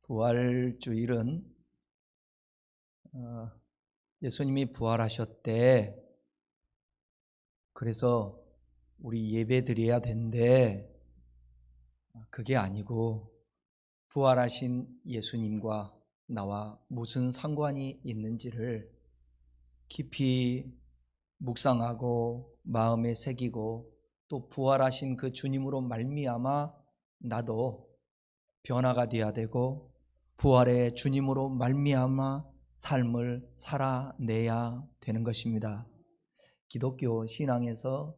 부활주일은 예수님이 부활하셨대. 그래서 우리 예배 드려야 된대. 그게 아니고 부활하신 예수님과 나와 무슨 상관이 있는지를 깊이 묵상하고 마음에 새기고 또 부활하신 그 주님으로 말미암아 나도 변화가 되어야 되고 부활의 주님으로 말미암아 삶을 살아내야 되는 것입니다. 기독교 신앙에서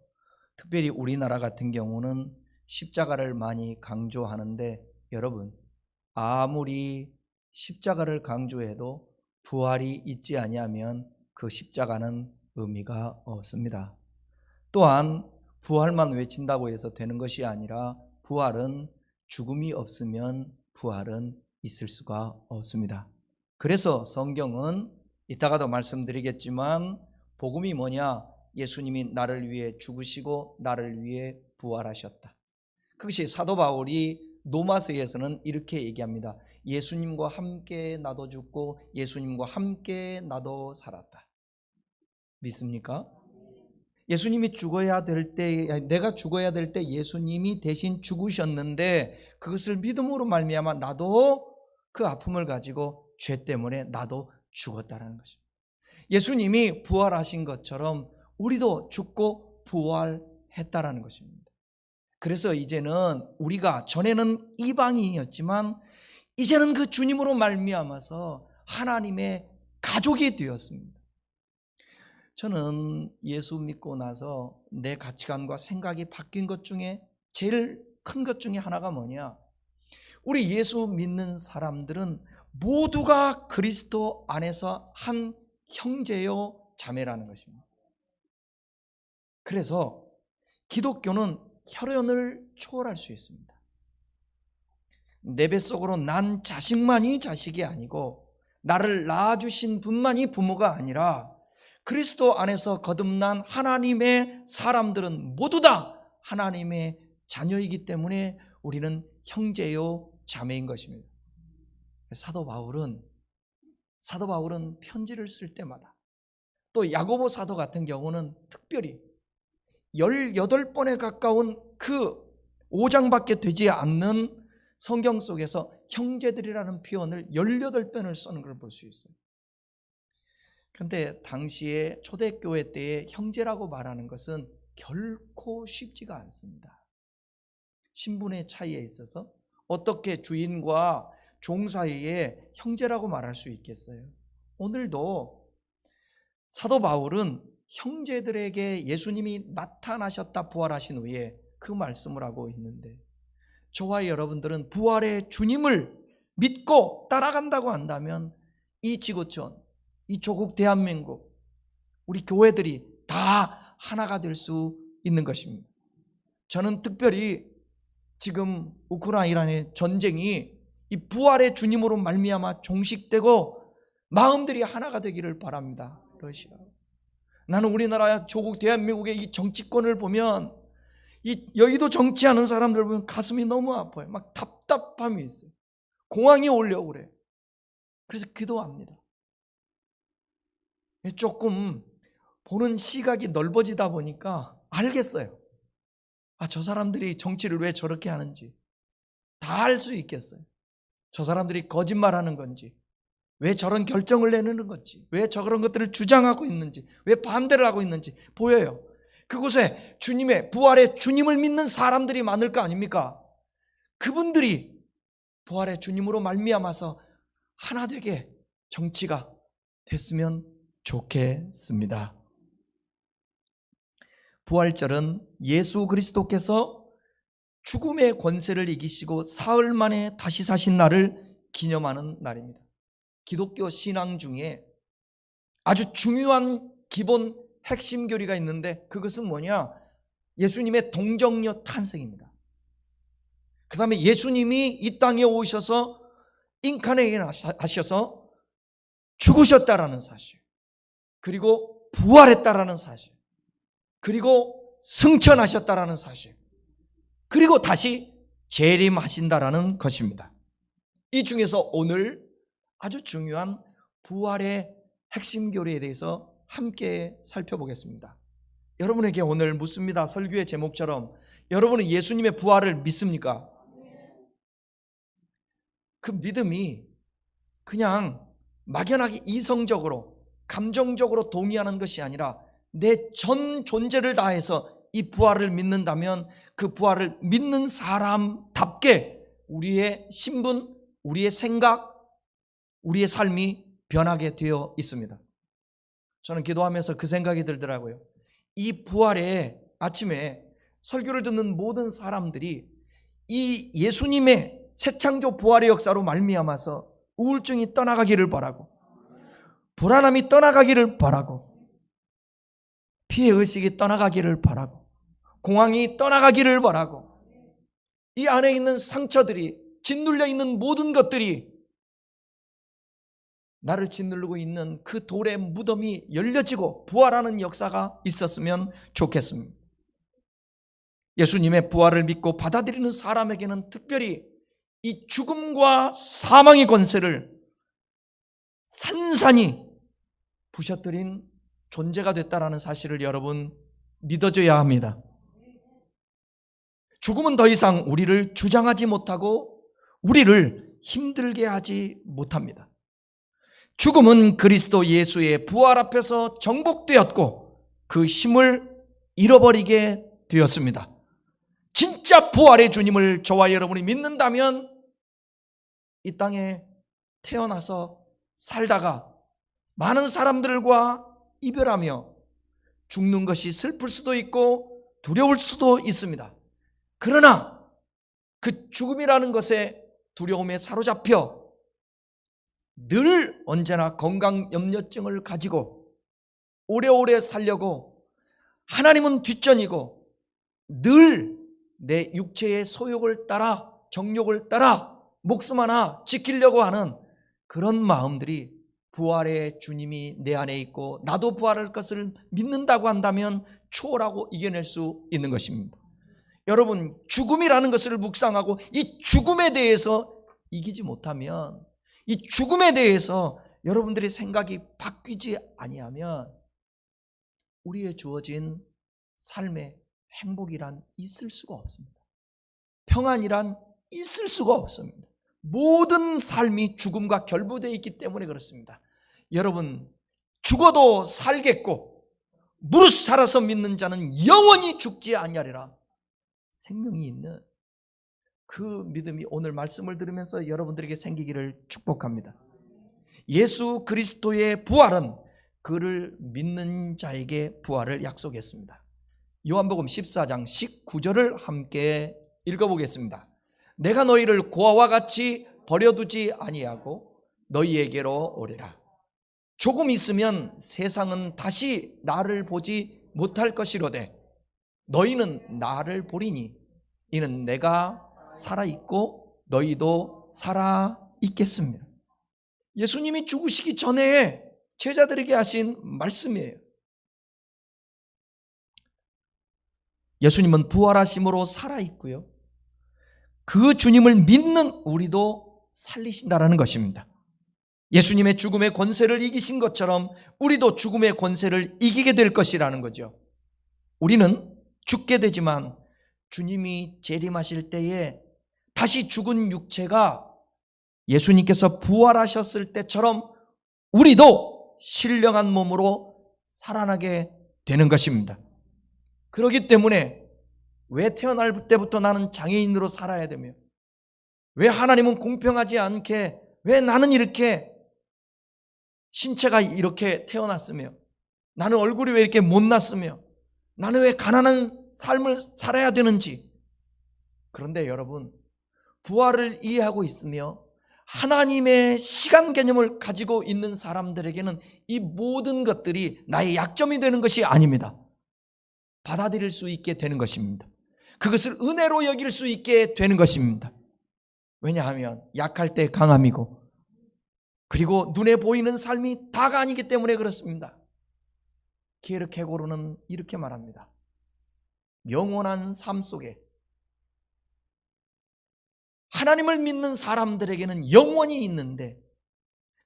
특별히 우리나라 같은 경우는 십자가를 많이 강조하는데, 여러분, 아무리 십자가를 강조해도 부활이 있지 아니하면 그 십자가는 의미가 없습니다. 또한 부활만 외친다고 해서 되는 것이 아니라 부활은 죽음이 없으면 부활은 있을 수가 없습니다. 그래서 성경은 이따가도 말씀드리겠지만 복음이 뭐냐? 예수님이 나를 위해 죽으시고 나를 위해 부활하셨다. 그것이 사도 바울이 로마서에서는 이렇게 얘기합니다. 예수님과 함께 나도 죽고 예수님과 함께 나도 살았다. 믿습니까? 예수님이 죽어야 될 때, 내가 죽어야 될 때 예수님이 대신 죽으셨는데 그것을 믿음으로 말미암아 나도 그 아픔을 가지고 죄 때문에 나도 죽었다는 것입니다. 예수님이 부활하신 것처럼 우리도 죽고 부활했다라는 것입니다. 그래서 이제는 우리가 전에는 이방인이었지만 이제는 그 주님으로 말미암아서 하나님의 가족이 되었습니다. 저는 예수 믿고 나서 내 가치관과 생각이 바뀐 것 중에 제일 큰 것 중에 하나가 뭐냐? 우리 예수 믿는 사람들은 모두가 그리스도 안에서 한 형제요 자매라는 것입니다. 그래서 기독교는 혈연을 초월할 수 있습니다. 내 뱃속으로 난 자식만이 자식이 아니고 나를 낳아주신 분만이 부모가 아니라 그리스도 안에서 거듭난 하나님의 사람들은 모두 다 하나님의 자녀이기 때문에 우리는 형제요 자매인 것입니다. 사도 바울은 편지를 쓸 때마다, 또 야고보 사도 같은 경우는 특별히 18번에 가까운 그 5장밖에 되지 않는 성경 속에서 형제들이라는 표현을 18번을 쓰는 걸 볼 수 있어요. 그런데 당시에 초대교회 때의 형제라고 말하는 것은 결코 쉽지가 않습니다. 신분의 차이에 있어서 어떻게 주인과 종 사이에 형제라고 말할 수 있겠어요? 오늘도 사도 바울은 형제들에게 예수님이 나타나셨다 부활하신 후에 그 말씀을 하고 있는데, 저와 여러분들은 부활의 주님을 믿고 따라간다고 한다면 이 지구촌, 이 조국 대한민국, 우리 교회들이 다 하나가 될 수 있는 것입니다. 저는 특별히 지금 우크라이나의 전쟁이 이 부활의 주님으로 말미암아 종식되고 마음들이 하나가 되기를 바랍니다. 러시아. 나는 우리나라 조국 대한민국의 이 정치권을 보면, 이 여의도 정치하는 사람들 보면 가슴이 너무 아파요. 막 답답함이 있어요. 공황이 오려고 그래요. 그래서 기도합니다. 조금 보는 시각이 넓어지다 보니까 알겠어요. 저 사람들이 정치를 왜 저렇게 하는지 다 알 수 있겠어요. 저 사람들이 거짓말하는 건지, 왜 저런 결정을 내는 건지, 왜 저런 것들을 주장하고 있는지, 왜 반대를 하고 있는지 보여요. 그곳에 주님의 부활의 주님을 믿는 사람들이 많을 거 아닙니까? 그분들이 부활의 주님으로 말미암아서 하나 되게 정치가 됐으면 좋겠습니다. 부활절은 예수 그리스도께서 죽음의 권세를 이기시고 사흘 만에 다시 사신 날을 기념하는 날입니다. 기독교 신앙 중에 아주 중요한 기본 핵심 교리가 있는데 그것은 뭐냐? 예수님의 동정녀 탄생입니다. 그 다음에 예수님이 이 땅에 오셔서 인카네이션 하셔서 죽으셨다라는 사실, 그리고 부활했다라는 사실, 그리고 승천하셨다라는 사실, 그리고 다시 재림하신다라는 것입니다. 이 중에서 오늘 아주 중요한 부활의 핵심 교리에 대해서 함께 살펴보겠습니다. 여러분에게 오늘 묻습니다. 설교의 제목처럼 여러분은 예수님의 부활을 믿습니까? 그 믿음이 그냥 막연하게 이성적으로 감정적으로 동의하는 것이 아니라 내 전 존재를 다해서 이 부활을 믿는다면 그 부활을 믿는 사람답게 우리의 신분, 우리의 생각, 우리의 삶이 변하게 되어 있습니다. 저는 기도하면서 그 생각이 들더라고요. 이 부활의 아침에 설교를 듣는 모든 사람들이 이 예수님의 새창조 부활의 역사로 말미암아서 우울증이 떠나가기를 바라고, 불안함이 떠나가기를 바라고, 피해의식이 떠나가기를 바라고, 공황이 떠나가기를 바라고, 이 안에 있는 상처들이, 짓눌려 있는 모든 것들이, 나를 짓누르고 있는 그 돌의 무덤이 열려지고 부활하는 역사가 있었으면 좋겠습니다. 예수님의 부활을 믿고 받아들이는 사람에게는 특별히 이 죽음과 사망의 권세를 산산이 부셔뜨린 존재가 됐다라는 사실을 여러분 믿어줘야 합니다. 죽음은 더 이상 우리를 주장하지 못하고 우리를 힘들게 하지 못합니다. 죽음은 그리스도 예수의 부활 앞에서 정복되었고 그 힘을 잃어버리게 되었습니다. 진짜 부활의 주님을 저와 여러분이 믿는다면 이 땅에 태어나서 살다가 많은 사람들과 이별하며 죽는 것이 슬플 수도 있고 두려울 수도 있습니다. 그러나 그 죽음이라는 것에 두려움에 사로잡혀 늘 언제나 건강염려증을 가지고 오래오래 살려고 하나님은 뒷전이고 늘 내 육체의 소욕을 따라 정욕을 따라 목숨 하나 지키려고 하는 그런 마음들이 부활의 주님이 내 안에 있고 나도 부활할 것을 믿는다고 한다면 초월하고 이겨낼 수 있는 것입니다. 여러분, 죽음이라는 것을 묵상하고 이 죽음에 대해서 이기지 못하면, 이 죽음에 대해서 여러분들의 생각이 바뀌지 아니하면 우리의 주어진 삶의 행복이란 있을 수가 없습니다. 평안이란 있을 수가 없습니다. 모든 삶이 죽음과 결부되어 있기 때문에 그렇습니다. 여러분, 죽어도 살겠고 무릇 살아서 믿는 자는 영원히 죽지 아니하리라. 생명이 있는 그 믿음이 오늘 말씀을 들으면서 여러분들에게 생기기를 축복합니다. 예수 그리스도의 부활은 그를 믿는 자에게 부활을 약속했습니다. 요한복음 14장 19절을 함께 읽어보겠습니다. 내가 너희를 고아와 같이 버려두지 아니하고 너희에게로 오리라. 조금 있으면 세상은 다시 나를 보지 못할 것이로되 너희는 나를 보리니 이는 내가 살아있고 너희도 살아있겠습니다. 예수님이 죽으시기 전에 제자들에게 하신 말씀이에요. 예수님은 부활하심으로 살아있고요, 그 주님을 믿는 우리도 살리신다라는 것입니다. 예수님의 죽음의 권세를 이기신 것처럼 우리도 죽음의 권세를 이기게 될 것이라는 거죠. 우리는 죽게 되지만 주님이 재림하실 때에 다시 죽은 육체가 예수님께서 부활하셨을 때처럼 우리도 신령한 몸으로 살아나게 되는 것입니다. 그렇기 때문에 왜 태어날 때부터 나는 장애인으로 살아야 되며, 왜 하나님은 공평하지 않게, 왜 나는 이렇게 신체가 이렇게 태어났으며, 나는 얼굴이 왜 이렇게 못났으며, 나는 왜 가난한 삶을 살아야 되는지. 그런데 여러분, 부활을 이해하고 있으며 하나님의 시간 개념을 가지고 있는 사람들에게는 이 모든 것들이 나의 약점이 되는 것이 아닙니다. 받아들일 수 있게 되는 것입니다. 그것을 은혜로 여길 수 있게 되는 것입니다. 왜냐하면 약할 때 강함이고, 그리고 눈에 보이는 삶이 다가 아니기 때문에 그렇습니다. 키에르케고르는 이렇게 말합니다. 영원한 삶 속에 하나님을 믿는 사람들에게는 영원이 있는데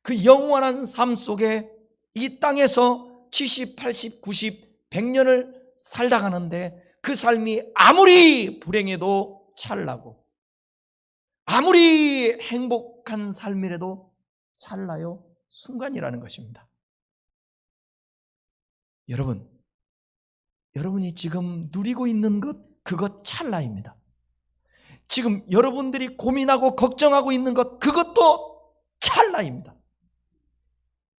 그 영원한 삶 속에 이 땅에서 70, 80, 90, 100년을 살다 가는데 그 삶이 아무리 불행해도 찰나고 아무리 행복한 삶이라도 찰나요 순간이라는 것입니다. 여러분이 지금 누리고 있는 것 그것 찰나입니다. 지금 여러분들이 고민하고 걱정하고 있는 것 그것도 찰나입니다.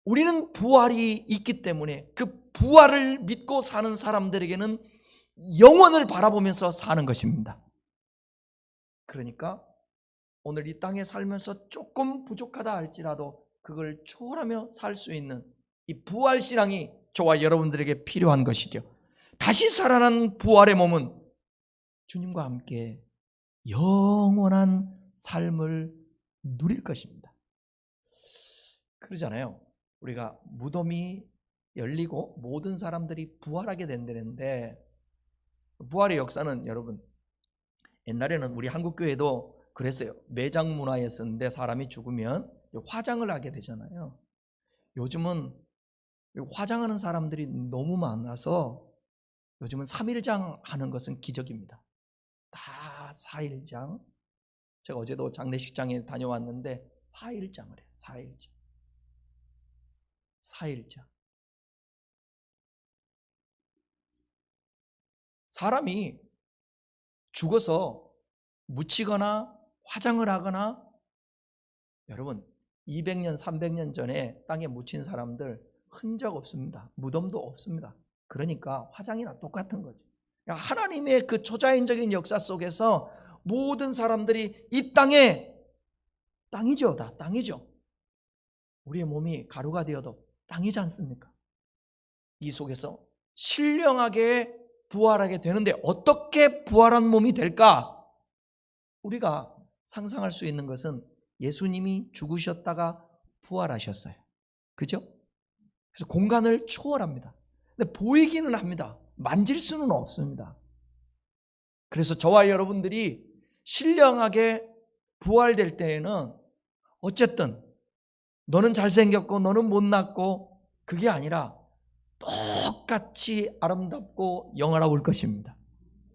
우리는 부활이 있기 때문에 그 부활을 믿고 사는 사람들에게는 영원을 바라보면서 사는 것입니다. 그러니까 오늘 이 땅에 살면서 조금 부족하다 할지라도 그걸 초월하며 살 수 있는 이 부활신앙이 저와 여러분들에게 필요한 것이죠. 다시 살아난 부활의 몸은 주님과 함께 영원한 삶을 누릴 것입니다. 그러잖아요. 우리가 무덤이 열리고 모든 사람들이 부활하게 된다는데 부활의 역사는 여러분 옛날에는 우리 한국교회도 그랬어요. 매장 문화였었는데 사람이 죽으면 화장을 하게 되잖아요. 요즘은 화장하는 사람들이 너무 많아서 요즘은 3일장 하는 것은 기적입니다. 다 4일장. 제가 어제도 장례식장에 다녀왔는데 4일장을 해요. 4일장. 4일장. 사람이 죽어서 묻히거나 화장을 하거나 여러분 200년 300년 전에 땅에 묻힌 사람들 흔적 없습니다. 무덤도 없습니다. 그러니까 화장이나 똑같은 거지. 하나님의 그 초자연적인 역사 속에서 모든 사람들이 이 땅에 땅이죠. 다 땅이죠. 우리의 몸이 가루가 되어도 땅이지 않습니까? 이 속에서 신령하게 부활하게 되는데 어떻게 부활한 몸이 될까? 우리가 상상할 수 있는 것은 예수님이 죽으셨다가 부활하셨어요. 그죠? 그래서 공간을 초월합니다. 근데 보이기는 합니다. 만질 수는 없습니다. 그래서 저와 여러분들이 신령하게 부활될 때에는 어쨌든 너는 잘생겼고 너는 못났고 그게 아니라 똑같이 아름답고 영화로울 것입니다.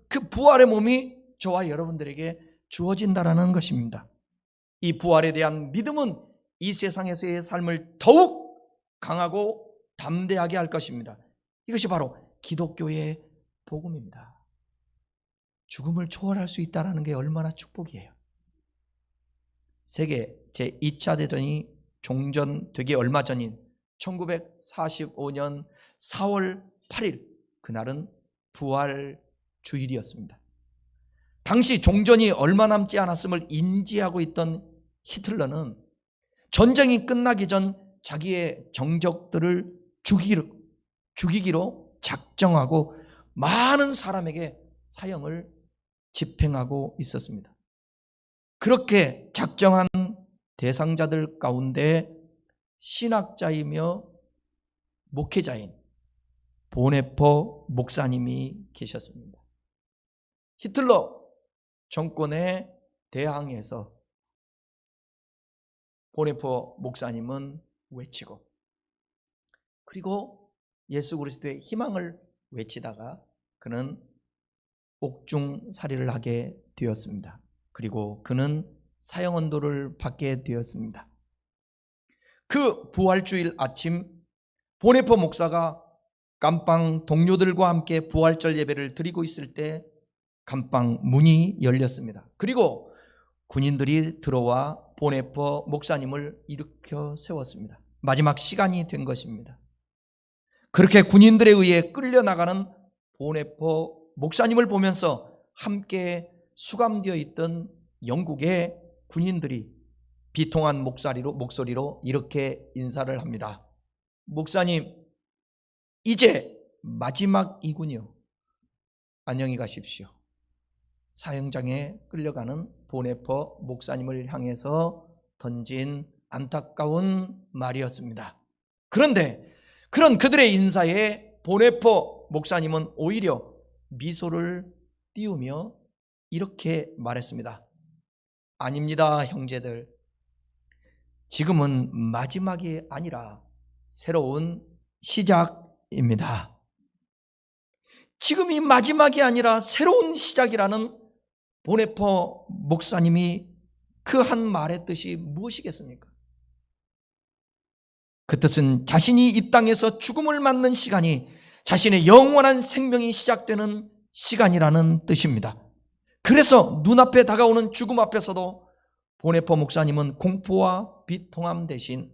그 부활의 몸이 저와 여러분들에게 주어진다라는 것입니다. 이 부활에 대한 믿음은 이 세상에서의 삶을 더욱 강하고 담대하게 할 것입니다. 이것이 바로 기독교의 복음입니다. 죽음을 초월할 수 있다는 게 얼마나 축복이에요. 세계 제2차 대전이 종전되기 얼마 전인 1945년 4월 8일 그날은 부활 주일이었습니다. 당시 종전이 얼마 남지 않았음을 인지하고 있던 히틀러는 전쟁이 끝나기 전 자기의 정적들을 죽이기로 작정하고 많은 사람에게 사형을 집행하고 있었습니다. 그렇게 작정한 대상자들 가운데 신학자이며 목회자인 보네퍼 목사님이 계셨습니다. 히틀러 정권에 대항해서 보네퍼 목사님은 외치고 그리고 예수 그리스도의 희망을 외치다가 그는 옥중살이를 하게 되었습니다. 그리고 그는 사형언도를 받게 되었습니다. 그 부활주일 아침 보네퍼 목사가 감방 동료들과 함께 부활절 예배를 드리고 있을 때 감방 문이 열렸습니다. 그리고 군인들이 들어와 보네퍼 목사님을 일으켜 세웠습니다. 마지막 시간이 된 것입니다. 그렇게 군인들에 의해 끌려나가는 보네퍼 목사님을 보면서 함께 수감되어 있던 영국의 군인들이 비통한 목소리로 이렇게 인사를 합니다. 목사님, 이제 마지막이군요. 안녕히 가십시오. 사형장에 끌려가는 보네퍼 목사님을 향해서 던진 안타까운 말이었습니다. 그런데 그런 그들의 인사에 보네퍼 목사님은 오히려 미소를 띄우며 이렇게 말했습니다. 아닙니다, 형제들. 지금은 마지막이 아니라 새로운 시작입니다. 지금이 마지막이 아니라 새로운 시작이라는 보네퍼 목사님이 그 한 말의 뜻이 무엇이겠습니까? 그 뜻은 자신이 이 땅에서 죽음을 맞는 시간이 자신의 영원한 생명이 시작되는 시간이라는 뜻입니다. 그래서 눈앞에 다가오는 죽음 앞에서도 보네퍼 목사님은 공포와 비통함 대신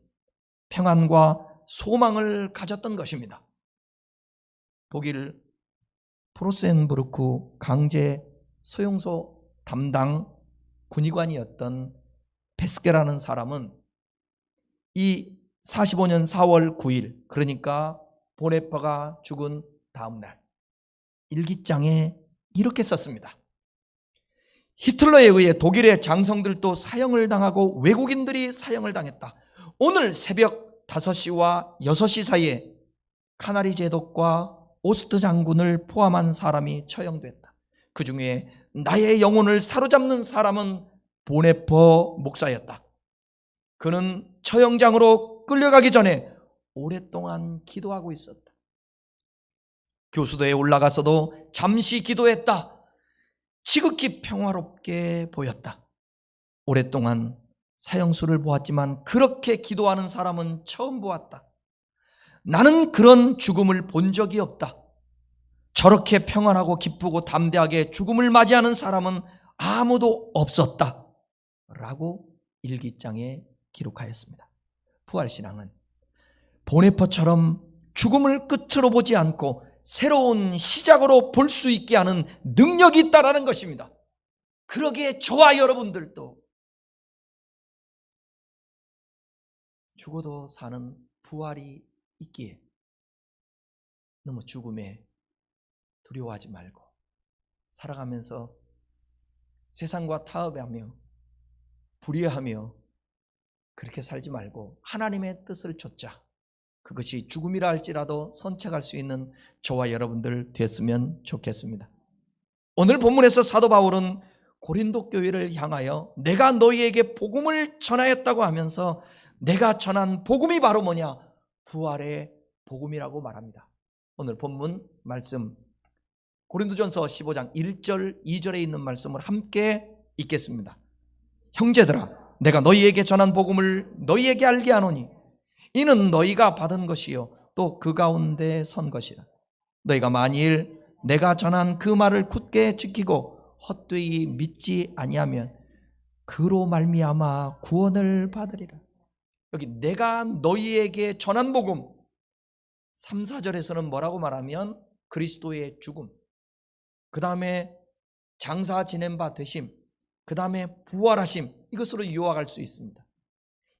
평안과 소망을 가졌던 것입니다. 독일 프로센부르크 강제 소용소 담당 군의관이었던 베스게라는 사람은 이 45년 4월 9일, 그러니까 보네퍼가 죽은 다음 날 일기장에 이렇게 썼습니다. 히틀러에 의해 독일의 장성들도 사형을 당하고 외국인들이 사형을 당했다. 오늘 새벽 5시와 6시 사이에 카나리 제독과 오스트 장군을 포함한 사람이 처형됐다. 그 중에 나의 영혼을 사로잡는 사람은 보네퍼 목사였다. 그는 처형장으로 끌려가기 전에 오랫동안 기도하고 있었다. 교수도에 올라가서도 잠시 기도했다. 지극히 평화롭게 보였다. 오랫동안 사형수를 보았지만 그렇게 기도하는 사람은 처음 보았다. 나는 그런 죽음을 본 적이 없다. 저렇게 평안하고 기쁘고 담대하게 죽음을 맞이하는 사람은 아무도 없었다. 라고 일기장에 기록하였습니다. 부활신앙은 보네퍼처럼 죽음을 끝으로 보지 않고 새로운 시작으로 볼 수 있게 하는 능력이 있다라는 것입니다. 그러기에 저와 여러분들도 죽어도 사는 부활이 있기에 너무 죽음에 두려워하지 말고 살아가면서 세상과 타협하며 불의하며 그렇게 살지 말고 하나님의 뜻을 좇자. 그것이 죽음이라 할지라도 선택할 수 있는 저와 여러분들 됐으면 좋겠습니다. 오늘 본문에서 사도 바울은 고린도 교회를 향하여 내가 너희에게 복음을 전하였다고 하면서 내가 전한 복음이 바로 뭐냐? 부활의 복음이라고 말합니다. 오늘 본문 말씀 고린도전서 15장 1절 2절에 있는 말씀을 함께 읽겠습니다. 형제들아, 내가 너희에게 전한 복음을 너희에게 알게 하노니 이는 너희가 받은 것이요 또 그 가운데 선 것이라. 너희가 만일 내가 전한 그 말을 굳게 지키고 헛되이 믿지 아니하면 그로 말미암아 구원을 받으리라. 여기 내가 너희에게 전한 복음 3, 4절에서는 뭐라고 말하면 그리스도의 죽음, 그 다음에 장사 지낸 바 되심, 그 다음에 부활하심, 이것으로 요약할 수 있습니다.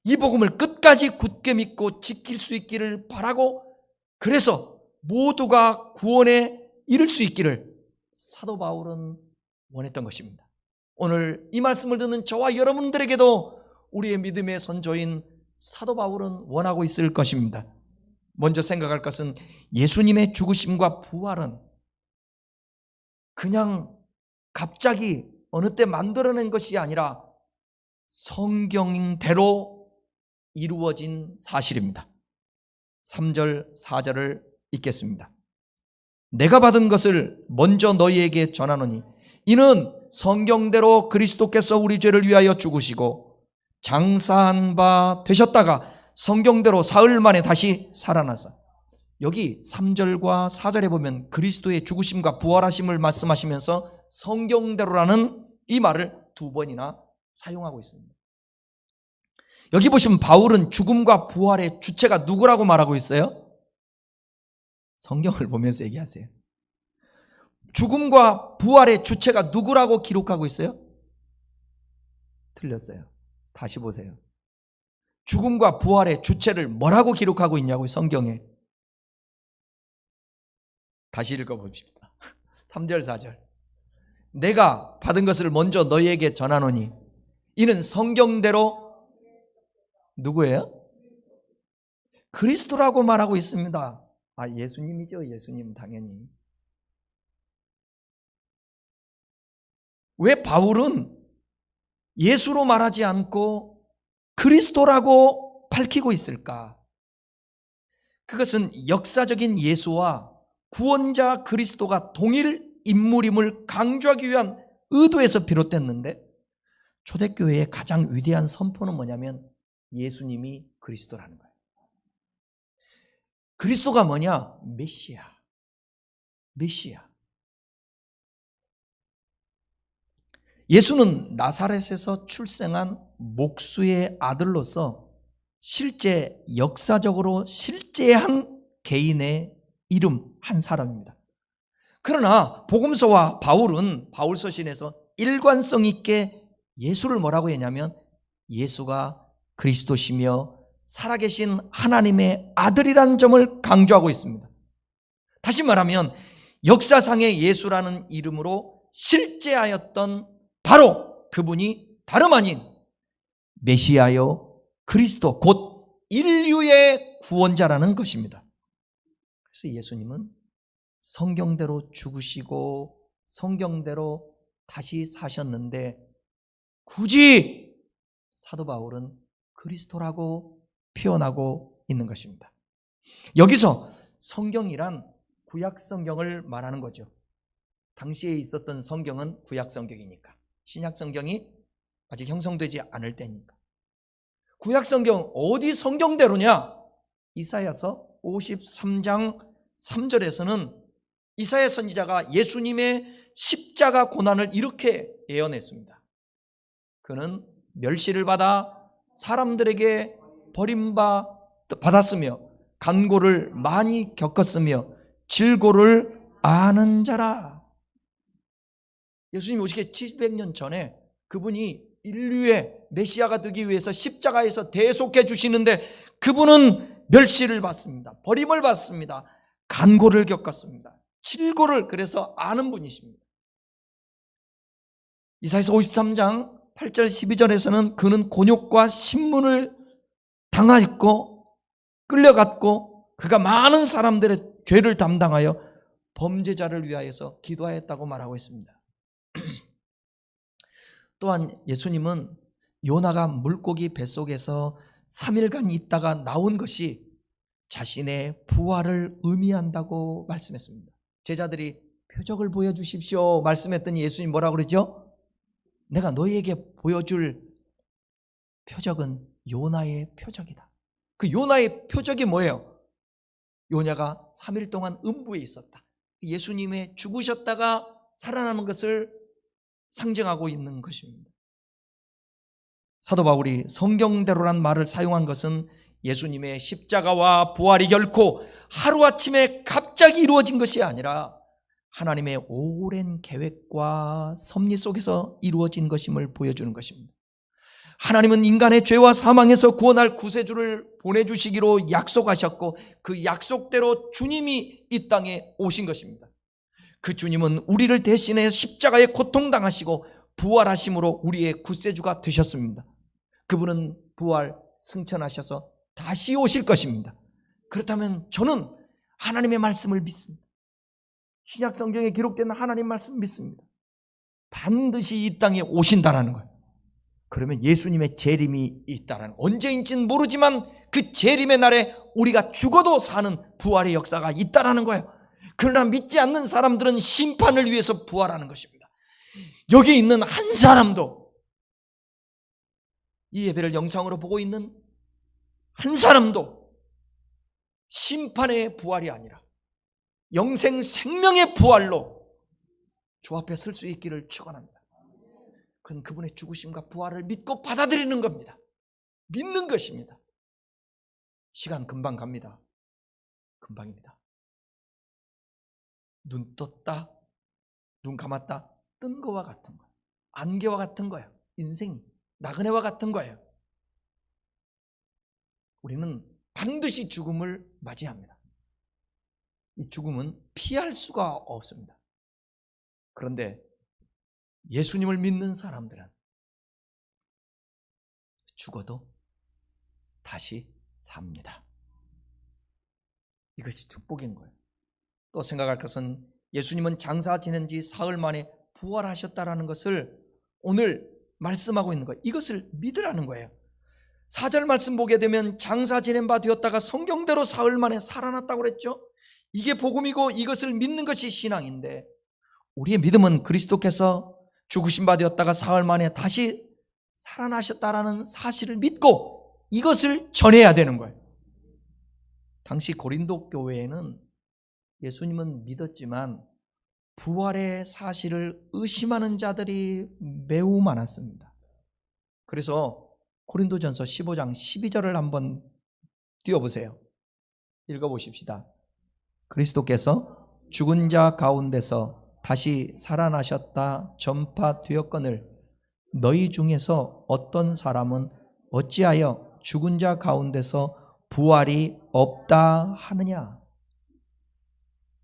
이 복음을 끝까지 굳게 믿고 지킬 수 있기를 바라고, 그래서 모두가 구원에 이를 수 있기를 사도 바울은 원했던 것입니다. 오늘 이 말씀을 듣는 저와 여러분들에게도 우리의 믿음의 선조인 사도 바울은 원하고 있을 것입니다. 먼저 생각할 것은 예수님의 죽으심과 부활은 그냥 갑자기 어느 때 만들어낸 것이 아니라 성경대로 이루어진 사실입니다. 3절 4절을 읽겠습니다. 내가 받은 것을 먼저 너희에게 전하노니 이는 성경대로 그리스도께서 우리 죄를 위하여 죽으시고 장사한 바 되셨다가 성경대로 사흘 만에 다시 살아나사. 여기 3절과 4절에 보면 그리스도의 죽으심과 부활하심을 말씀하시면서 성경대로라는 이 말을 2번이나 사용하고 있습니다. 여기 보시면 바울은 죽음과 부활의 주체가 누구라고 말하고 있어요? 성경을 보면서 얘기하세요. 죽음과 부활의 주체가 누구라고 기록하고 있어요? 틀렸어요. 다시 보세요. 죽음과 부활의 주체를 뭐라고 기록하고 있냐고요, 성경에. 다시 읽어봅시다. 3절 4절. 내가 받은 것을 먼저 너희에게 전하노니 이는 성경대로 누구예요? 그리스도라고 말하고 있습니다. 아, 예수님이죠. 예수님 당연히. 왜 바울은 예수로 말하지 않고 그리스도라고 밝히고 있을까? 그것은 역사적인 예수와 구원자 그리스도가 동일 인물임을 강조하기 위한 의도에서 비롯됐는데, 초대교회의 가장 위대한 선포는 뭐냐면 예수님이 그리스도라는 거예요. 그리스도가 뭐냐? 메시아. 예수는 나사렛에서 출생한 목수의 아들로서 실제 역사적으로 실제한 개인의 이름 한 사람입니다. 그러나 복음서와 바울은 바울서신에서 일관성 있게 예수를 뭐라고 했냐면 예수가 그리스도시며 살아계신 하나님의 아들이라는 점을 강조하고 있습니다. 다시 말하면 역사상의 예수라는 이름으로 실제하였던 바로 그분이 다름 아닌 메시아요 그리스도, 곧 인류의 구원자라는 것입니다. 그래서 예수님은 성경대로 죽으시고 성경대로 다시 사셨는데 굳이 사도 바울은 그리스도라고 표현하고 있는 것입니다. 여기서 성경이란 구약 성경을 말하는 거죠. 당시에 있었던 성경은 구약 성경이니까, 신약 성경이 아직 형성되지 않을 때니까. 구약 성경 어디 성경대로냐? 이사야서 53장 3절에서는 이사야 선지자가 예수님의 십자가 고난을 이렇게 예언했습니다. 그는 멸시를 받아 사람들에게 버림받았으며 간고를 많이 겪었으며 질고를 아는 자라. 예수님이 오시기 700년 전에 그분이 인류의 메시아가 되기 위해서 십자가에서 대속해 주시는데 그분은 멸시를 받습니다. 버림을 받습니다. 간고를 겪었습니다. 질고를 그래서 아는 분이십니다. 이사야서 53장 8절 12절에서는 그는 곤욕과 신문을 당하였고 끌려갔고 그가 많은 사람들의 죄를 담당하여 범죄자를 위하여서 기도하였다고 말하고 있습니다. 또한 예수님은 요나가 물고기 뱃속에서 3일간 있다가 나온 것이 자신의 부활을 의미한다고 말씀했습니다. 제자들이 표적을 보여주십시오 말씀했더니 예수님 뭐라고 그러죠? 내가 너희에게 보여줄 표적은 요나의 표적이다. 그 요나의 표적이 뭐예요? 요나가 3일 동안 음부에 있었다. 예수님의 죽으셨다가 살아나는 것을 상징하고 있는 것입니다. 사도 바울이 성경대로란 말을 사용한 것은 예수님의 십자가와 부활이 결코 하루아침에 갑자기 이루어진 것이 아니라 하나님의 오랜 계획과 섭리 속에서 이루어진 것임을 보여주는 것입니다. 하나님은 인간의 죄와 사망에서 구원할 구세주를 보내주시기로 약속하셨고 그 약속대로 주님이 이 땅에 오신 것입니다. 그 주님은 우리를 대신해 십자가에 고통당하시고 부활하심으로 우리의 구세주가 되셨습니다. 그분은 부활 승천하셔서 다시 오실 것입니다. 그렇다면 저는 하나님의 말씀을 믿습니다. 신약 성경에 기록된 하나님 말씀 믿습니다. 반드시 이 땅에 오신다라는 거예요. 그러면 예수님의 재림이 있다라는, 언제인지는 모르지만 그 재림의 날에 우리가 죽어도 사는 부활의 역사가 있다라는 거예요. 그러나 믿지 않는 사람들은 심판을 위해서 부활하는 것입니다. 여기 있는 한 사람도, 이 예배를 영상으로 보고 있는 한 사람도 심판의 부활이 아니라 영생 생명의 부활로 주 앞에 설 수 있기를 축원합니다. 그건 그분의 죽으심과 부활을 믿고 받아들이는 겁니다. 믿는 것입니다. 시간 금방 갑니다. 금방입니다. 눈 떴다, 눈 감았다, 뜬 거와 같은 거예요. 안개와 같은 거예요. 인생이 나그네와 같은 거예요. 우리는 반드시 죽음을 맞이합니다. 이 죽음은 피할 수가 없습니다. 그런데 예수님을 믿는 사람들은 죽어도 다시 삽니다. 이것이 축복인 거예요. 또 생각할 것은 예수님은 장사 지낸 지 사흘 만에 부활하셨다라는 것을 오늘 말씀하고 있는 거예요. 이것을 믿으라는 거예요. 4절 말씀 보게 되면 장사 지낸 바 되었다가 성경대로 사흘 만에 살아났다고 그랬죠. 이게 복음이고 이것을 믿는 것이 신앙인데, 우리의 믿음은 그리스도께서 죽으신 바 되었다가 사흘 만에 다시 살아나셨다라는 사실을 믿고 이것을 전해야 되는 거예요. 당시 고린도 교회에는 예수님은 믿었지만 부활의 사실을 의심하는 자들이 매우 많았습니다. 그래서 고린도전서 15장 12절을 한번 띄워보세요. 읽어보십시다. 그리스도께서 죽은 자 가운데서 다시 살아나셨다 전파되었거늘 너희 중에서 어떤 사람은 어찌하여 죽은 자 가운데서 부활이 없다 하느냐.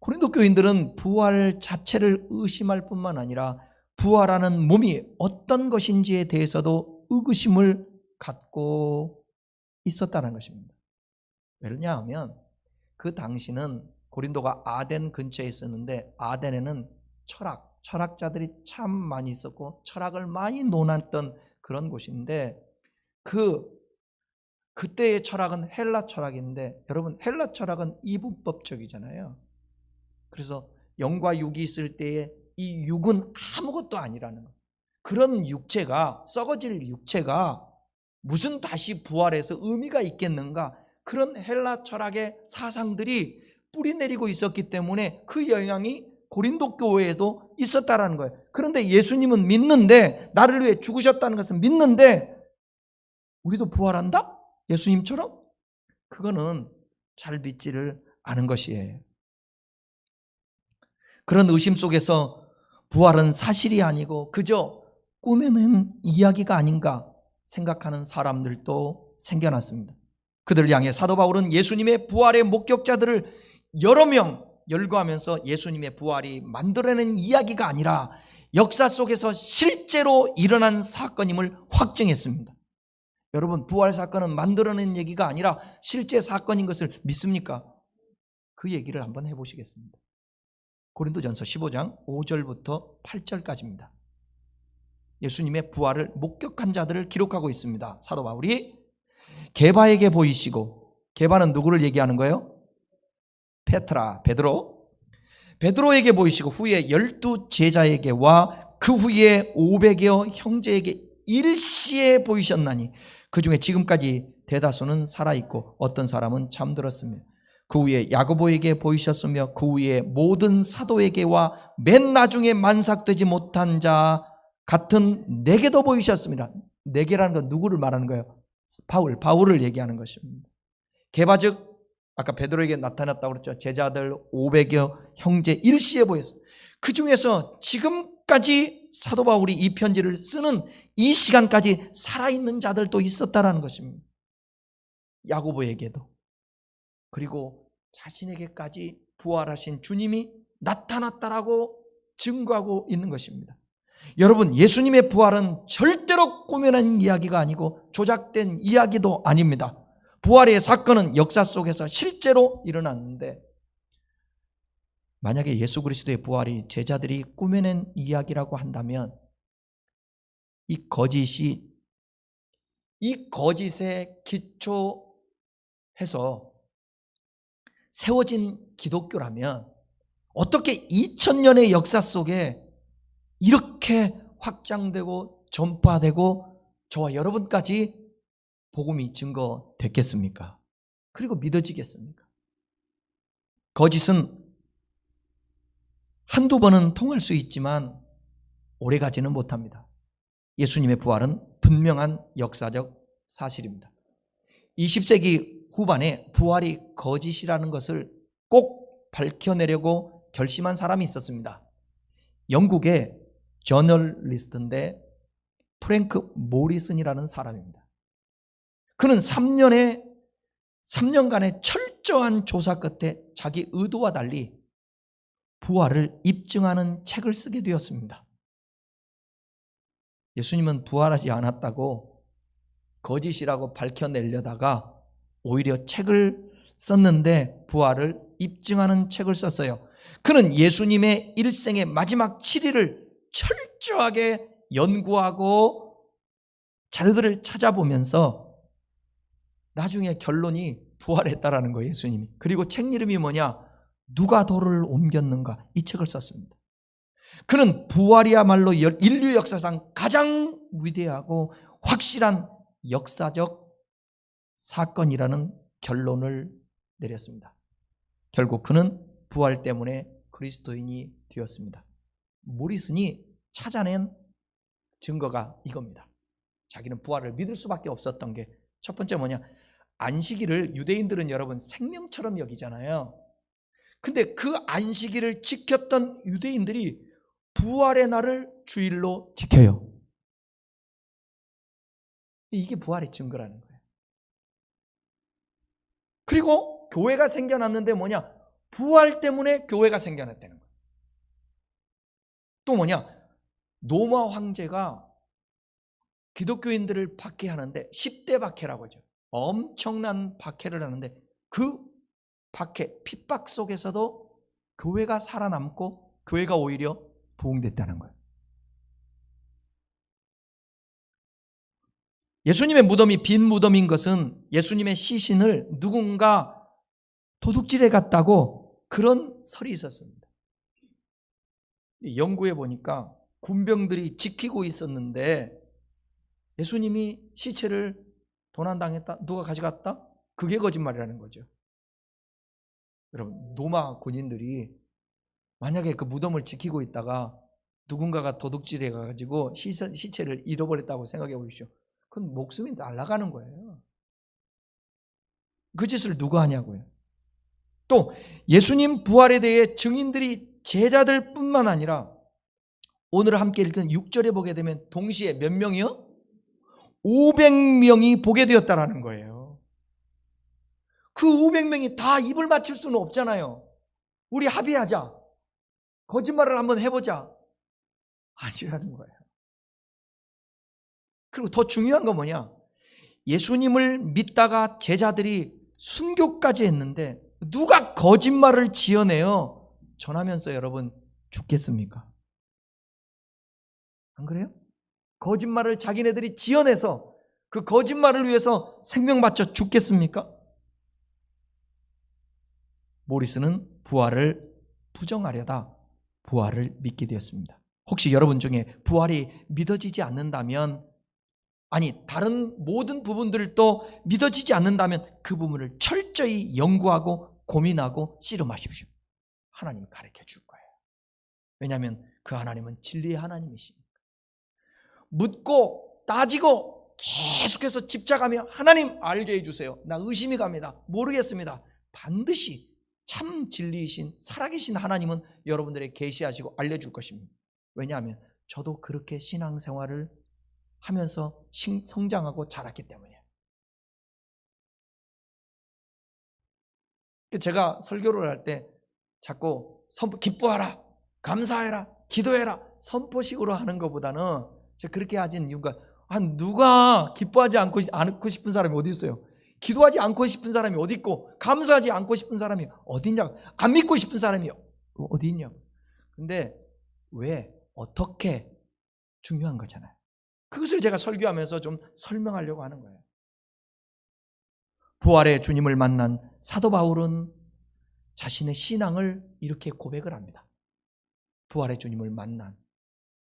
고린도 교인들은 부활 자체를 의심할 뿐만 아니라 부활하는 몸이 어떤 것인지에 대해서도 의구심을 갖고 있었다는 것입니다. 왜냐하면 그 당시는 고린도가 아덴 근처에 있었는데, 아덴에는 철학자들이 참 많이 있었고 철학을 많이 논했던 그런 곳인데, 그때의 철학은 헬라 철학인데, 여러분 헬라 철학은 이분법적이잖아요. 그래서 영과 육이 있을 때에 이 육은 아무것도 아니라는 거예요. 그런 육체가, 썩어질 육체가 무슨 다시 부활해서 의미가 있겠는가, 그런 헬라 철학의 사상들이 뿌리 내리고 있었기 때문에 그 영향이 고린도 교회에도 있었다라는 거예요. 그런데 예수님은 믿는데, 나를 위해 죽으셨다는 것은 믿는데, 우리도 부활한다? 예수님처럼? 그거는 잘 믿지를 않은 것이에요. 그런 의심 속에서 부활은 사실이 아니고 그저 꾸며낸 이야기가 아닌가 생각하는 사람들도 생겨났습니다. 그들을 향해 사도 바울은 예수님의 부활의 목격자들을 여러 명 열거하면서 예수님의 부활이 만들어낸 이야기가 아니라 역사 속에서 실제로 일어난 사건임을 확증했습니다. 여러분, 부활 사건은 만들어낸 얘기가 아니라 실제 사건인 것을 믿습니까? 그 얘기를 한번 해보시겠습니다. 고린도전서 15장 5절부터 8절까지입니다. 예수님의 부활을 목격한 자들을 기록하고 있습니다. 사도 바울이 게바에게 보이시고, 게바는 누구를 얘기하는 거예요? 베드로에게 보이시고 후에 12 제자에게와 그 후에 500여 형제에게 일시에 보이셨나니 그 중에 지금까지 대다수는 살아있고 어떤 사람은 잠들었으며, 그 후에 야고보에게 보이셨으며 그 후에 모든 사도에게와 맨 나중에 만삭되지 못한 자 같은 내게도 보이셨습니다. 내게라는 건 누구를 말하는 거예요? 바울을 얘기하는 것입니다. 게바 즉 아까 베드로에게 나타났다고 그랬죠. 제자들 500여 형제 일시에 보였어요. 그 중에서 지금까지 사도 바울이 이 편지를 쓰는 이 시간까지 살아있는 자들도 있었다라는 것입니다. 야고보에게도, 그리고 자신에게까지 부활하신 주님이 나타났다라고 증거하고 있는 것입니다. 여러분, 예수님의 부활은 절대로 꾸며낸 이야기가 아니고 조작된 이야기도 아닙니다. 부활의 사건은 역사 속에서 실제로 일어났는데, 만약에 예수 그리스도의 부활이 제자들이 꾸며낸 이야기라고 한다면 이 거짓에 기초해서 세워진 기독교라면 어떻게 2000년의 역사 속에 이렇게 확장되고 전파되고 저와 여러분까지 복음이 증거됐겠습니까? 그리고 믿어지겠습니까? 거짓은 한두 번은 통할 수 있지만 오래가지는 못합니다. 예수님의 부활은 분명한 역사적 사실입니다. 20세기 후반에 부활이 거짓이라는 것을 꼭 밝혀내려고 결심한 사람이 있었습니다. 영국의 저널리스트인데 프랭크 모리슨이라는 사람입니다. 그는 3년간의 철저한 조사 끝에 자기 의도와 달리 부활을 입증하는 책을 쓰게 되었습니다. 예수님은 부활하지 않았다고 거짓이라고 밝혀내려다가 오히려 책을 썼는데 부활을 입증하는 책을 썼어요. 그는 예수님의 일생의 마지막 7일을 철저하게 연구하고 자료들을 찾아보면서 나중에 결론이 부활했다라는 거예요, 예수님이. 그리고 책 이름이 뭐냐? 누가 돌을 옮겼는가? 이 책을 썼습니다. 그는 부활이야말로 인류 역사상 가장 위대하고 확실한 역사적 사건이라는 결론을 내렸습니다. 결국 그는 부활 때문에 그리스도인이 되었습니다. 모리슨이 찾아낸 증거가 이겁니다. 자기는 부활을 믿을 수밖에 없었던 게 첫 번째 뭐냐? 안식일을 유대인들은 여러분 생명처럼 여기잖아요. 근데 그 안식일을 지켰던 유대인들이 부활의 날을 주일로 지켜요. 이게 부활의 증거라는 거예요. 그리고 교회가 생겨났는데 뭐냐? 부활 때문에 교회가 생겨났다는 거예요. 또 뭐냐? 로마 황제가 기독교인들을 박해하는데 10대 박해라고 하죠. 엄청난 박해를 하는데 그 박해, 핍박 속에서도 교회가 살아남고 교회가 오히려 부흥됐다는 거예요. 예수님의 무덤이 빈 무덤인 것은 예수님의 시신을 누군가 도둑질해 갔다고 그런 설이 있었습니다. 연구해 보니까 군병들이 지키고 있었는데 예수님이 시체를 도난당했다? 누가 가져갔다? 그게 거짓말이라는 거죠. 여러분, 로마 군인들이 만약에 그 무덤을 지키고 있다가 누군가가 도둑질해 가지고 시체를 잃어버렸다고 생각해 보십시오. 그건 목숨이 날아가는 거예요. 그 짓을 누가 하냐고요. 또 예수님 부활에 대해 증인들이 제자들 뿐만 아니라 오늘 함께 읽은 6절에 보게 되면 동시에 몇 명이요? 500명이 보게 되었다라는 거예요. 그 500명이 다 입을 맞출 수는 없잖아요. 우리 합의하자. 거짓말을 한번 해보자. 아니라는 거예요. 그리고 더 중요한 건 뭐냐? 예수님을 믿다가 제자들이 순교까지 했는데 누가 거짓말을 지어내요? 전하면서 여러분 죽겠습니까? 안 그래요? 거짓말을 자기네들이 지어내서 그 거짓말을 위해서 생명 바쳐 죽겠습니까? 모리스는 부활을 부정하려다 부활을 믿게 되었습니다. 혹시 여러분 중에 부활이 믿어지지 않는다면, 아니 다른 모든 부분들도 믿어지지 않는다면 그 부분을 철저히 연구하고 고민하고 씨름하십시오. 하나님이 가르쳐 줄 거예요. 왜냐하면 그 하나님은 진리의 하나님이시니까. 묻고 따지고 계속해서 집착하며 하나님 알게 해주세요. 나 의심이 갑니다. 모르겠습니다. 반드시 참 진리이신 살아계신 하나님은 여러분들에게 계시하시고 알려줄 것입니다. 왜냐하면 저도 그렇게 신앙생활을 하면서 성장하고 자랐기 때문이에요. 제가 설교를 할 때 자꾸 기뻐하라, 감사해라, 기도해라 선포식으로 하는 것보다는 제가 그렇게 하진 이유가, 누가 기뻐하지 않고 싶은 사람이 어디 있어요? 기도하지 않고 싶은 사람이 어디 있고 감사하지 않고 싶은 사람이 어디 있냐고, 안 믿고 싶은 사람이 어디 있냐고. 근데 왜, 어떻게 중요한 거잖아요. 그것을 제가 설교하면서 좀 설명하려고 하는 거예요. 부활의 주님을 만난 사도 바울은 자신의 신앙을 이렇게 고백을 합니다. 부활의 주님을 만난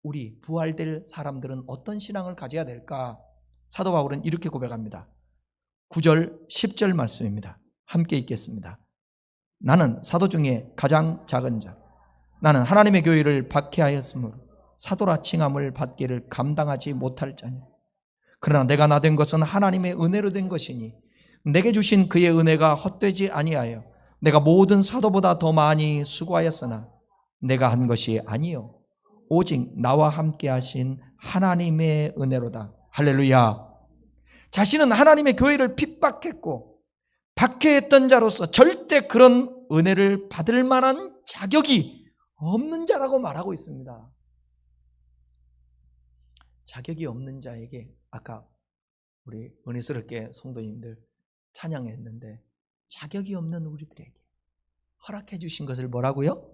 우리 부활될 사람들은 어떤 신앙을 가져야 될까? 사도 바울은 이렇게 고백합니다. 9절 10절 말씀입니다. 함께 읽겠습니다. 나는 사도 중에 가장 작은 자, 나는 하나님의 교회를 박해하였으므로 사도라 칭함을 받기를 감당하지 못할 자니, 그러나 내가 나 된 것은 하나님의 은혜로 된 것이니 내게 주신 그의 은혜가 헛되지 아니하여 내가 모든 사도보다 더 많이 수고하였으나 내가 한 것이 아니요 오직 나와 함께 하신 하나님의 은혜로다. 할렐루야. 자신은 하나님의 교회를 핍박했고 박해했던 자로서 절대 그런 은혜를 받을 만한 자격이 없는 자라고 말하고 있습니다. 자격이 없는 자에게 아까 우리 은혜스럽게 성도님들 찬양했는데, 자격이 없는 우리들에게 허락해 주신 것을 뭐라고요?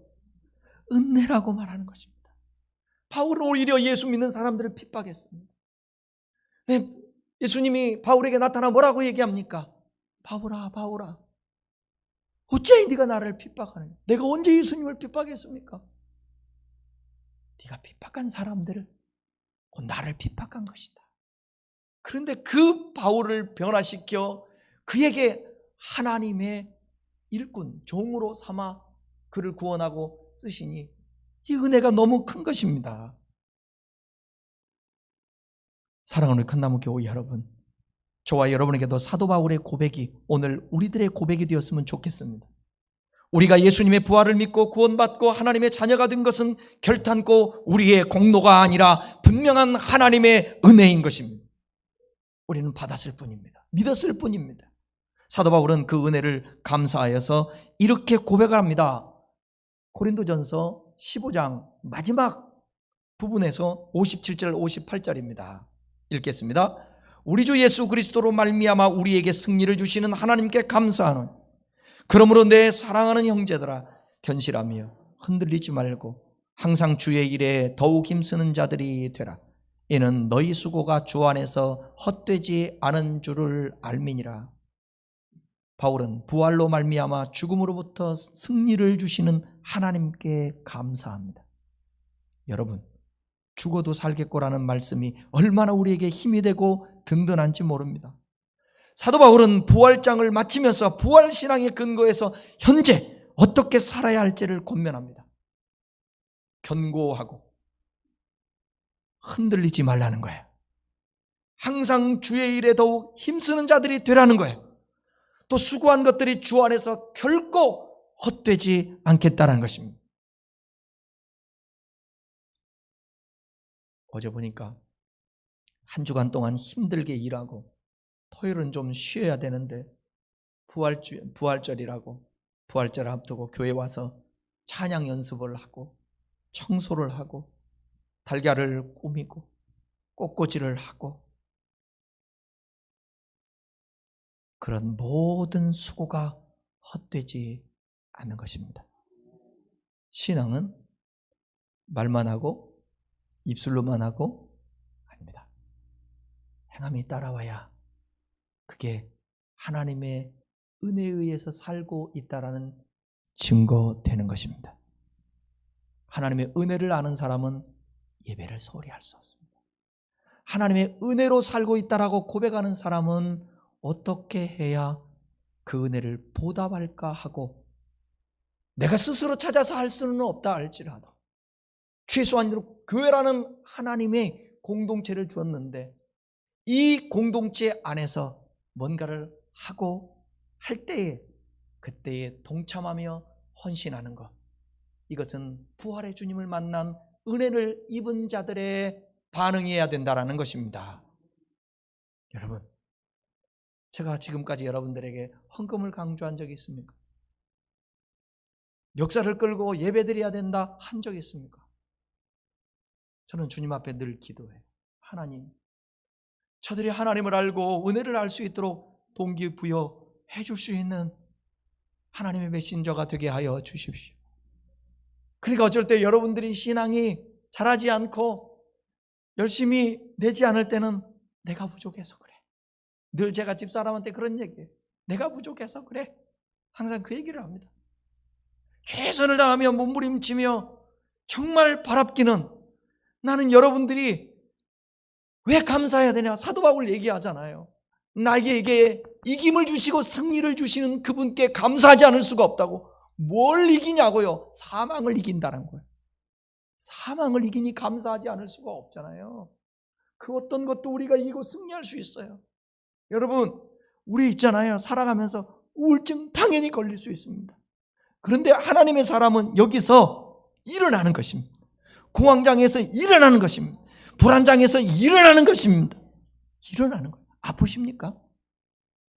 은혜라고 말하는 것입니다. 바울은 오히려 예수 믿는 사람들을 핍박했습니다. 네, 예수님이 바울에게 나타나 뭐라고 얘기합니까? 바울아, 바울아, 어째 네가 나를 핍박하느냐? 내가 언제 예수님을 핍박했습니까? 네가 핍박한 사람들을 곧 나를 핍박한 것이다. 그런데 그 바울을 변화시켜 그에게 하나님의 일꾼, 종으로 삼아 그를 구원하고 쓰시니 이 은혜가 너무 큰 것입니다. 사랑하는 큰나무 교회 여러분, 저와 여러분에게도 사도 바울의 고백이 오늘 우리들의 고백이 되었으면 좋겠습니다. 우리가 예수님의 부활을 믿고 구원받고 하나님의 자녀가 된 것은 결탄코 우리의 공로가 아니라 분명한 하나님의 은혜인 것입니다. 우리는 받았을 뿐입니다. 믿었을 뿐입니다. 사도 바울은 그 은혜를 감사하여서 이렇게 고백을 합니다. 고린도전서 15장 마지막 부분에서 57절 58절입니다. 읽겠습니다. 우리 주 예수 그리스도로 말미암아 우리에게 승리를 주시는 하나님께 감사하노니 그러므로 내 사랑하는 형제들아 견실하며 흔들리지 말고 항상 주의 일에 더욱 힘쓰는 자들이 되라. 이는 너희 수고가 주 안에서 헛되지 않은 줄을 알미니라. 바울은 부활로 말미암아 죽음으로부터 승리를 주시는 하나님께 감사합니다. 여러분, 죽어도 살겠고라는 말씀이 얼마나 우리에게 힘이 되고 든든한지 모릅니다. 사도 바울은 부활장을 마치면서 부활신앙의 근거에서 현재 어떻게 살아야 할지를 권면합니다. 견고하고 흔들리지 말라는 거예요. 항상 주의 일에 더욱 힘쓰는 자들이 되라는 거예요. 또 수고한 것들이 주 안에서 결코 헛되지 않겠다는 것입니다. 어제 보니까 한 주간 동안 힘들게 일하고 토요일은 좀 쉬어야 되는데 부활절이라고 부활절 앞두고 교회 와서 찬양 연습을 하고 청소를 하고 달걀을 꾸미고 꽃꽂이를 하고 그런 모든 수고가 헛되지 않는 것입니다. 신앙은 말만 하고 입술로만 하고 아닙니다. 행함이 따라와야 그게 하나님의 은혜에 의해서 살고 있다라는 증거되는 것입니다. 하나님의 은혜를 아는 사람은 예배를 소홀히 할 수 없습니다. 하나님의 은혜로 살고 있다라고 고백하는 사람은 어떻게 해야 그 은혜를 보답할까 하고 내가 스스로 찾아서 할 수는 없다 할지라도 최소한 교회라는 하나님의 공동체를 주었는데 이 공동체 안에서 뭔가를 하고 할 때에 그때에 동참하며 헌신하는 것, 이것은 부활의 주님을 만난 은혜를 입은 자들의 반응이어야 된다는 것입니다. 여러분, 제가 지금까지 여러분들에게 헌금을 강조한 적이 있습니까? 멱살을 끌고 예배드려야 된다 한 적이 있습니까? 저는 주님 앞에 늘 기도해요. 하나님, 저들이 하나님을 알고 은혜를 알 수 있도록 동기부여해 줄 수 있는 하나님의 메신저가 되게 하여 주십시오. 그러니까 어쩔 때 여러분들이 신앙이 자라지 않고 열심히 내지 않을 때는 내가 부족해서 그래. 늘 제가 집사람한테 그런 얘기해요. 내가 부족해서 그래. 항상 그 얘기를 합니다. 최선을 다하며 몸부림치며 정말 바랍기는 나는 여러분들이 왜 감사해야 되냐? 사도 바울 얘기하잖아요. 나에게 이김을 주시고 승리를 주시는 그분께 감사하지 않을 수가 없다고. 뭘 이기냐고요? 사망을 이긴다는 거예요. 사망을 이기니 감사하지 않을 수가 없잖아요. 그 어떤 것도 우리가 이기고 승리할 수 있어요. 여러분, 우리 있잖아요. 살아가면서 우울증 당연히 걸릴 수 있습니다. 그런데 하나님의 사람은 여기서 일어나는 것입니다. 공황장애에서 일어나는 것입니다. 불안장애에서 일어나는 것입니다. 일어나는 거예요. 아프십니까?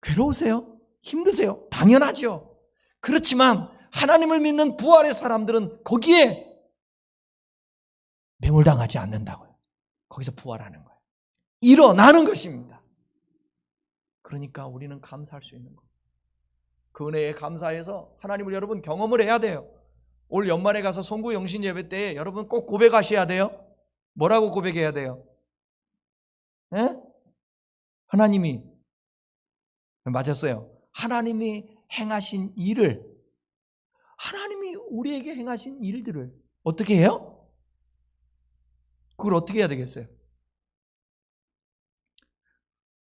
괴로우세요? 힘드세요? 당연하죠. 그렇지만 하나님을 믿는 부활의 사람들은 거기에 매몰당하지 않는다고요. 거기서 부활하는 거예요. 일어나는 것입니다. 그러니까 우리는 감사할 수 있는 거예요. 그 은혜에 감사해서 하나님을 여러분 경험을 해야 돼요. 올 연말에 가서 송구 영신 예배 때 여러분 꼭 고백하셔야 돼요. 뭐라고 고백해야 돼요? 예? 하나님이 맞았어요. 하나님이 행하신 일을, 하나님이 우리에게 행하신 일들을 어떻게 해요? 그걸 어떻게 해야 되겠어요?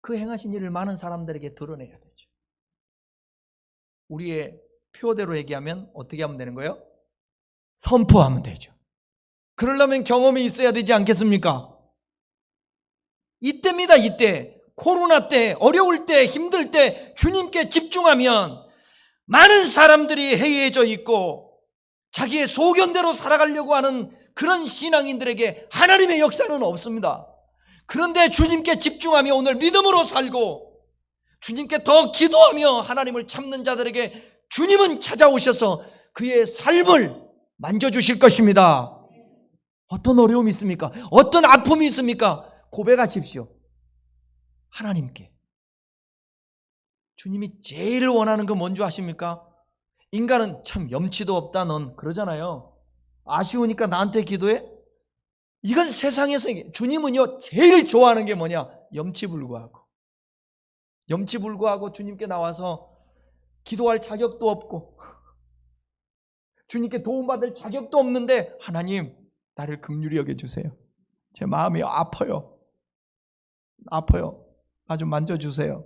그 행하신 일을 많은 사람들에게 드러내야 되죠. 우리의 표대로 얘기하면 어떻게 하면 되는 거예요? 선포하면 되죠. 그러려면 경험이 있어야 되지 않겠습니까? 이때입니다. 이때 코로나 때, 어려울 때, 힘들 때 주님께 집중하면 많은 사람들이 해이해져 있고 자기의 소견대로 살아가려고 하는 그런 신앙인들에게 하나님의 역사는 없습니다. 그런데 주님께 집중하며 오늘 믿음으로 살고 주님께 더 기도하며 하나님을 참는 자들에게 주님은 찾아오셔서 그의 삶을 만져주실 것입니다. 어떤 어려움이 있습니까? 어떤 아픔이 있습니까? 고백하십시오. 하나님께. 주님이 제일 원하는 건 뭔지 아십니까? 인간은 참 염치도 없다 넌 그러잖아요. 아쉬우니까 나한테 기도해? 이건 세상에서 주님은요 제일 좋아하는 게 뭐냐? 염치불구하고 주님께 나와서 기도할 자격도 없고 주님께 도움받을 자격도 없는데 하나님 나를 긍휼히 여겨주세요. 제 마음이 아파요. 나 좀 만져주세요.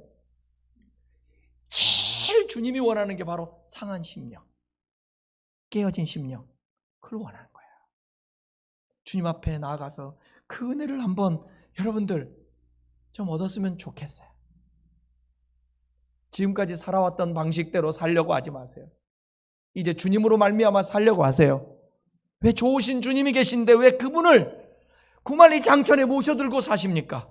제일 주님이 원하는 게 바로 상한 심령, 깨어진 심령, 그걸 원하는 거예요. 주님 앞에 나아가서 그 은혜를 한번 여러분들 좀 얻었으면 좋겠어요. 지금까지 살아왔던 방식대로 살려고 하지 마세요. 이제 주님으로 말미암아 살려고 하세요. 왜 좋으신 주님이 계신데 왜 그분을 구말리 장천에 모셔들고 사십니까?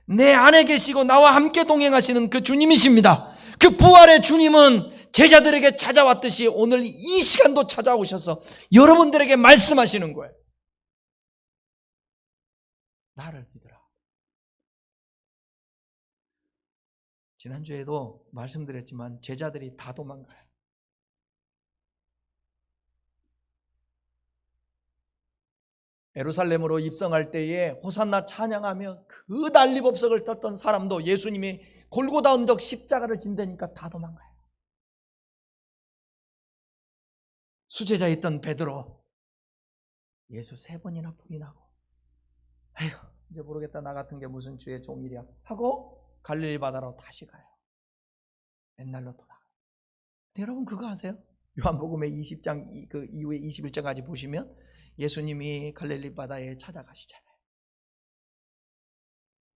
내 안에 계시고 나와 함께 동행하시는 그 주님이십니다. 그 부활의 주님은 제자들에게 찾아왔듯이 오늘 이 시간도 찾아오셔서 여러분들에게 말씀하시는 거예요. 나를 믿으라. 지난주에도 말씀드렸지만 제자들이 다 도망가요. 예루살렘으로 입성할 때에 호산나 찬양하며 그 난리법석을 떴던 사람도 예수님이 골고다 언덕 십자가를 진다니까 다 도망가요. 수제자에 있던 베드로 예수 3번이나 부인하고 에휴 이제 모르겠다 나 같은 게 무슨 주의 종일이야 하고 갈릴리 바다로 다시 가요. 옛날로 돌아가요. 여러분 그거 아세요? 요한복음의 20장 그 이후에 21장까지 보시면 예수님이 갈릴리 바다에 찾아가시잖아요.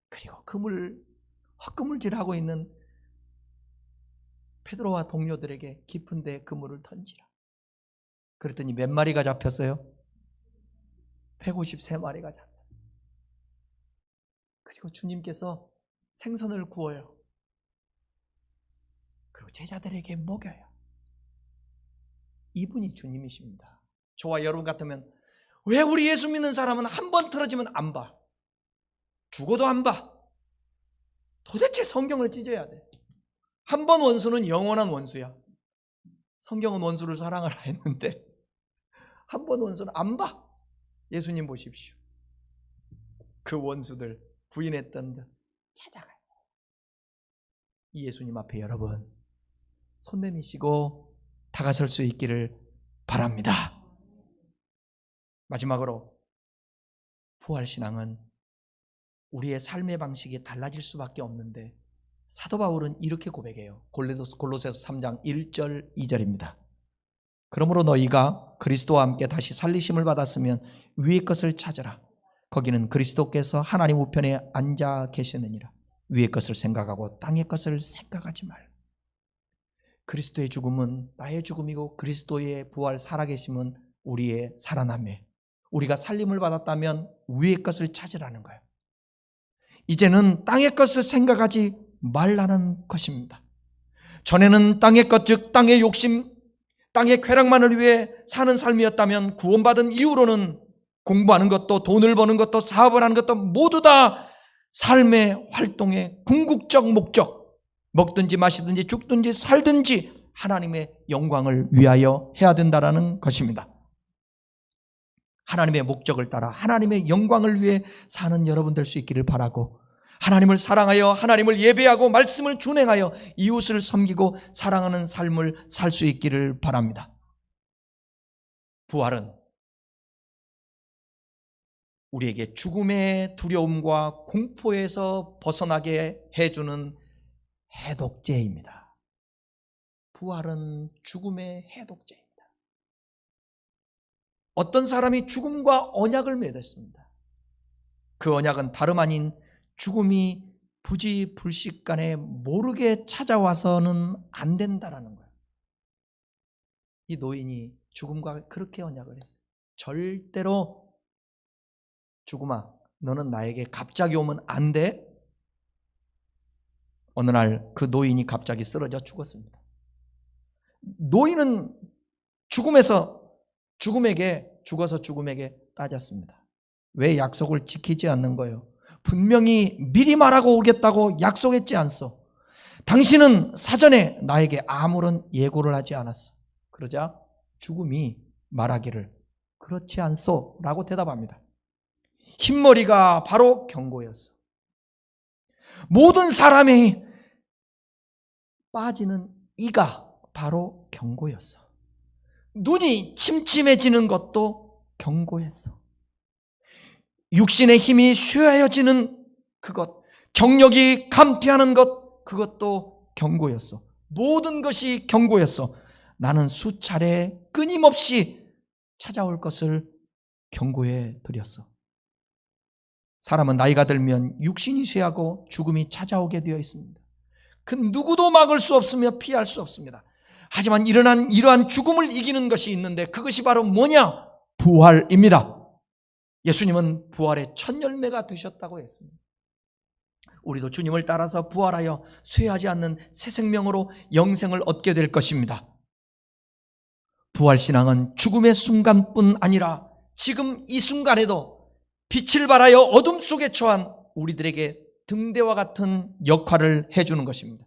그리고 헛그물질하고 있는 베드로와 동료들에게 깊은 데 그물을 던지라. 그랬더니 몇 마리가 잡혔어요? 153마리가 잡혔어요. 그리고 주님께서 생선을 구워요. 그리고 제자들에게 먹여요. 이분이 주님이십니다. 저와 여러분 같으면 왜 우리 예수 믿는 사람은 한 번 틀어지면 안 봐? 죽어도 안 봐. 도대체 성경을 찢어야 돼. 한 번 원수는 영원한 원수야. 성경은 원수를 사랑하라 했는데 한 번 원수는 안 봐. 예수님 보십시오. 그 원수들 부인했던 듯 찾아가요. 이 예수님 앞에 여러분 손 내미시고 다가설 수 있기를 바랍니다. 마지막으로 부활신앙은 우리의 삶의 방식이 달라질 수밖에 없는데 사도 바울은 이렇게 고백해요. 골로새서 3장 1절 2절입니다. 그러므로 너희가 그리스도와 함께 다시 살리심을 받았으면 위의 것을 찾으라. 거기는 그리스도께서 하나님 우편에 앉아 계시느니라. 위의 것을 생각하고 땅의 것을 생각하지 말라. 그리스도의 죽음은 나의 죽음이고 그리스도의 부활 살아계심은 우리의 살아남에 우리가 살림을 받았다면 위의 것을 찾으라는 거예요. 이제는 땅의 것을 생각하지 말라는 것입니다. 전에는 땅의 것, 즉 땅의 욕심, 땅의 쾌락만을 위해 사는 삶이었다면 구원받은 이후로는 공부하는 것도 돈을 버는 것도 사업을 하는 것도 모두 다 삶의 활동의 궁극적 목적, 먹든지 마시든지 죽든지 살든지 하나님의 영광을 위하여 해야 된다는 것입니다. 하나님의 목적을 따라 하나님의 영광을 위해 사는 여러분 될 수 있기를 바라고 하나님을 사랑하여 하나님을 예배하고 말씀을 준행하여 이웃을 섬기고 사랑하는 삶을 살 수 있기를 바랍니다. 부활은 우리에게 죽음의 두려움과 공포에서 벗어나게 해주는 해독제입니다. 부활은 죽음의 해독제입니다. 어떤 사람이 죽음과 언약을 맺었습니다. 그 언약은 다름 아닌 죽음이 부지불식간에 모르게 찾아와서는 안 된다라는 거예요. 이 노인이 죽음과 그렇게 언약을 했어요. 절대로 죽음아, 너는 나에게 갑자기 오면 안 돼. 어느 날 그 노인이 갑자기 쓰러져 죽었습니다. 노인은 죽어서 죽음에게 따졌습니다. 왜 약속을 지키지 않는 거예요? 분명히 미리 말하고 오겠다고 약속했지 않소? 당신은 사전에 나에게 아무런 예고를 하지 않았어. 그러자 죽음이 말하기를 그렇지 않소? 라고 대답합니다. 흰머리가 바로 경고였어. 모든 사람이 빠지는 이가 바로 경고였어. 눈이 침침해지는 것도 경고였어. 육신의 힘이 쇠하여지는 그것, 정력이 감퇴하는 것, 그것도 경고였어. 모든 것이 경고였어. 나는 수차례 끊임없이 찾아올 것을 경고해 드렸어. 사람은 나이가 들면 육신이 쇠하고 죽음이 찾아오게 되어 있습니다. 그 누구도 막을 수 없으며 피할 수 없습니다. 하지만 이러한 죽음을 이기는 것이 있는데 그것이 바로 뭐냐? 부활입니다. 예수님은 부활의 첫 열매가 되셨다고 했습니다. 우리도 주님을 따라서 부활하여 쇠하지 않는 새 생명으로 영생을 얻게 될 것입니다. 부활신앙은 죽음의 순간뿐 아니라 지금 이 순간에도 빛을 발하여 어둠 속에 처한 우리들에게 등대와 같은 역할을 해주는 것입니다.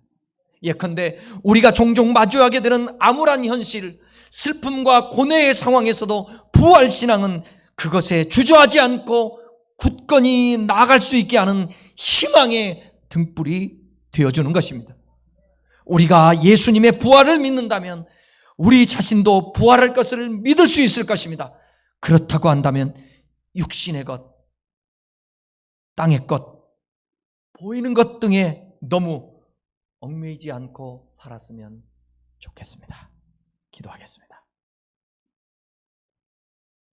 예컨대 우리가 종종 마주하게 되는 암울한 현실, 슬픔과 고뇌의 상황에서도 부활신앙은 그것에 주저하지 않고 굳건히 나아갈 수 있게 하는 희망의 등불이 되어주는 것입니다. 우리가 예수님의 부활을 믿는다면 우리 자신도 부활할 것을 믿을 수 있을 것입니다. 그렇다고 한다면 육신의 것, 땅의 것, 보이는 것 등에 너무 얽매이지 않고 살았으면 좋겠습니다. 기도하겠습니다.